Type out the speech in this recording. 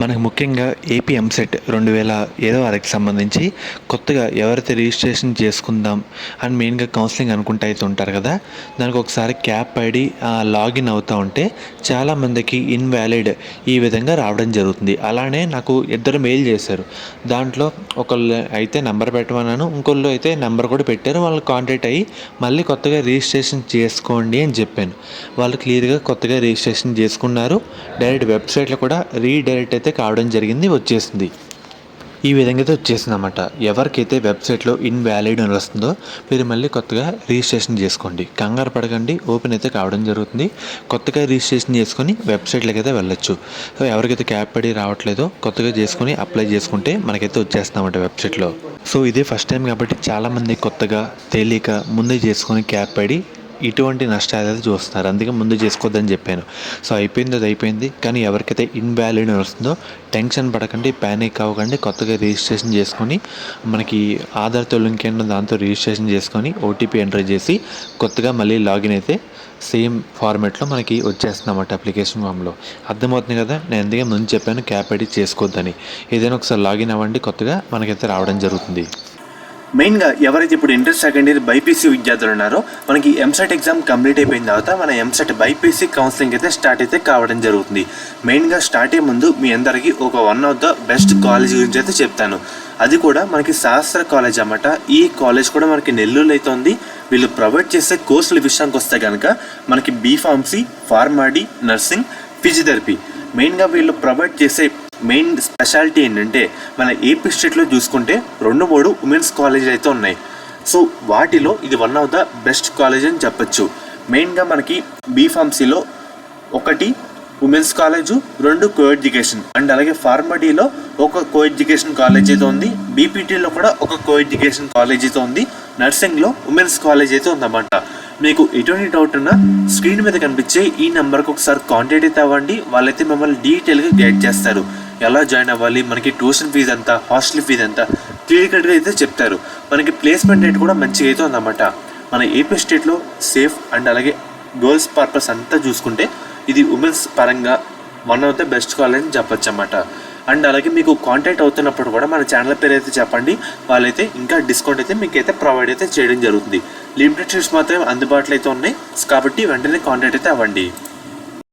మనకు ముఖ్యంగా AP EAMCET 2026కి సంబంధించి కొత్తగా ఎవరైతే రిజిస్ట్రేషన్ చేసుకుందాం అని మెయిన్గా కౌన్సిలింగ్ అనుకుంటూ అయితే ఉంటారు కదా, దానికి ఒకసారి క్యాప్ ఐడి లాగిన్ అవుతూ ఉంటే చాలామందికి ఇన్వాలిడ్ ఈ విధంగా రావడం జరుగుతుంది. అలానే నాకు ఇద్దరు మెయిల్ చేశారు. దాంట్లో ఒకళ్ళు అయితే నెంబర్ పెట్టమన్నాను, ఇంకొళ్ళు అయితే నెంబర్ కూడా పెట్టారు. వాళ్ళు కాంటాక్ట్ అయ్యి మళ్ళీ కొత్తగా రిజిస్ట్రేషన్ చేసుకోండి అని చెప్పాను. వాళ్ళు క్లియర్గా కొత్తగా రిజిస్ట్రేషన్ చేసుకున్నారు. డైరెక్ట్ వెబ్సైట్లో కూడా రీడైరెక్ట్ అయితే కావడం జరిగింది, వచ్చేసింది. ఈ విధంగా అయితే వచ్చేసింది అన్నమాట. ఎవరికైతే వెబ్సైట్లో ఇన్వాలిడ్ అని వస్తుందో మీరు మళ్ళీ కొత్తగా రిజిస్ట్రేషన్ చేసుకోండి, కంగారు పడకండి. ఓపెన్ అయితే కావడం జరుగుతుంది. కొత్తగా రిజిస్ట్రేషన్ చేసుకొని వెబ్సైట్లోకి అయితే వెళ్ళొచ్చు. సో ఎవరికైతే క్యాప్ ఐడి రావట్లేదో కొత్తగా చేసుకొని అప్లై చేసుకుంటే మనకైతే వచ్చేస్తామన్నమాట వెబ్సైట్లో. సో ఇదే ఫస్ట్ టైం కాబట్టి చాలామంది కొత్తగా తెలియక ముందే చేసుకొని క్యాప్ ఐడి ఇటువంటి నష్టాలు అయితే చూస్తున్నారు. అందుకే ముందు చేసుకోవద్దని చెప్పాను. సో అయిపోయింది, అది అయిపోయింది. కానీ ఎవరికైతే ఇన్వాలిడ్ వస్తుందో టెన్షన్ పడకండి, ప్యానిక్ అవ్వకండి. కొత్తగా రిజిస్ట్రేషన్ చేసుకొని మనకి ఆధార్తో లింక్ అయిన దాంతో రిజిస్ట్రేషన్ చేసుకొని ఓటీపీ ఎంటర్ చేసి కొత్తగా మళ్ళీ లాగిన్ అయితే సేమ్ ఫార్మాట్లో మనకి వచ్చేస్తుంది అన్నమాట అప్లికేషన్ ఫామ్లో. అర్థమవుతుంది కదా, నేను అందుకే ముందు చెప్పాను క్యాప్ ఐడి చేసుకోవద్దని. ఏదైనా ఒకసారి లాగిన్ అవ్వండి, కొత్తగా మనకైతే రావడం జరుగుతుంది. మెయిన్గా ఎవరైతే ఇప్పుడు ఇంటర్ సెకండ్ ఇయర్ బైపీసీ విద్యార్థులు ఉన్నారో మనకి ఎంసెట్ ఎగ్జామ్ కంప్లీట్ అయిపోయిన తర్వాత మన ఎంసెట్ బైపీసీ కౌన్సిలింగ్ అయితే స్టార్ట్ అయితే కావడం జరుగుతుంది. మెయిన్గా స్టార్ట్ అయ్యే ముందు మీ అందరికీ ఒక one of the best college గురించి అయితే చెప్తాను. అది కూడా మనకి శాస్త్ర కాలేజ్ అన్నమాట. ఈ కాలేజ్ కూడా మనకి నెల్లూరులో అయితే ఉంది. వీళ్ళు ప్రొవైడ్ చేసే కోర్సుల విషయానికి వస్తే కనుక మనకి బీఫార్మసీ, ఫార్మాడీ, నర్సింగ్, ఫిజియోథెరపీ. మెయిన్గా వీళ్ళు ప్రొవైడ్ చేసే మెయిన్ స్పెషాలిటీ ఏంటంటే మన ఏపీ స్టేట్లో చూసుకుంటే 2-3 ఉమెన్స్ కాలేజీలు అయితే ఉన్నాయి. సో వాటిలో ఇది one of the best college అని చెప్పచ్చు. మెయిన్గా మనకి బీఫార్మసీలో 1 women's college, 2 co education and అలాగే ఫార్మడీలో ఒక కో ఎడ్యుకేషన్ కాలేజ్ అయితే ఉంది. బీపీటీలో కూడా ఒక కో ఎడ్యుకేషన్ కాలేజ్ అయితే ఉంది. నర్సింగ్లో ఉమెన్స్ కాలేజ్ అయితే ఉందన్నమాట. మీకు ఎటువంటి డౌట్ ఉన్నా స్క్రీన్ మీద కనిపించే ఈ నెంబర్కి ఒకసారి కాంటాక్ట్ అయితే అవ్వండి. వాళ్ళైతే మిమ్మల్ని డీటెయిల్గా గైడ్ చేస్తారు. ఎలా జాయిన్ అవ్వాలి, మనకి ట్యూషన్ ఫీజు ఎంత, హాస్టల్ ఫీజు ఎంత క్లియర్ కట్గా అయితే చెప్తారు. మనకి ప్లేస్మెంట్ రేట్ కూడా మంచిగా అయితే ఉందన్నమాట. మన ఏపీ స్టేట్లో సేఫ్ అండ్ అలాగే గర్ల్స్ పర్పస్ అంతా చూసుకుంటే ఇది ఉమెన్స్ పరంగా one of the best college అని చెప్పచ్చు అన్నమాట. అండ్ అలాగే మీకు కాంటాక్ట్ అవుతున్నప్పుడు కూడా మన ఛానల్ పేరు అయితే చెప్పండి. వాళ్ళైతే ఇంకా డిస్కౌంట్ అయితే మీకు అయితే ప్రొవైడ్ అయితే చేయడం జరుగుతుంది. లిమిటెడ్ సీట్స్ మాత్రమే అందుబాటులో అయితే ఉన్నాయి కాబట్టి వెంటనే కాంటాక్ట్ అయితే అవ్వండి.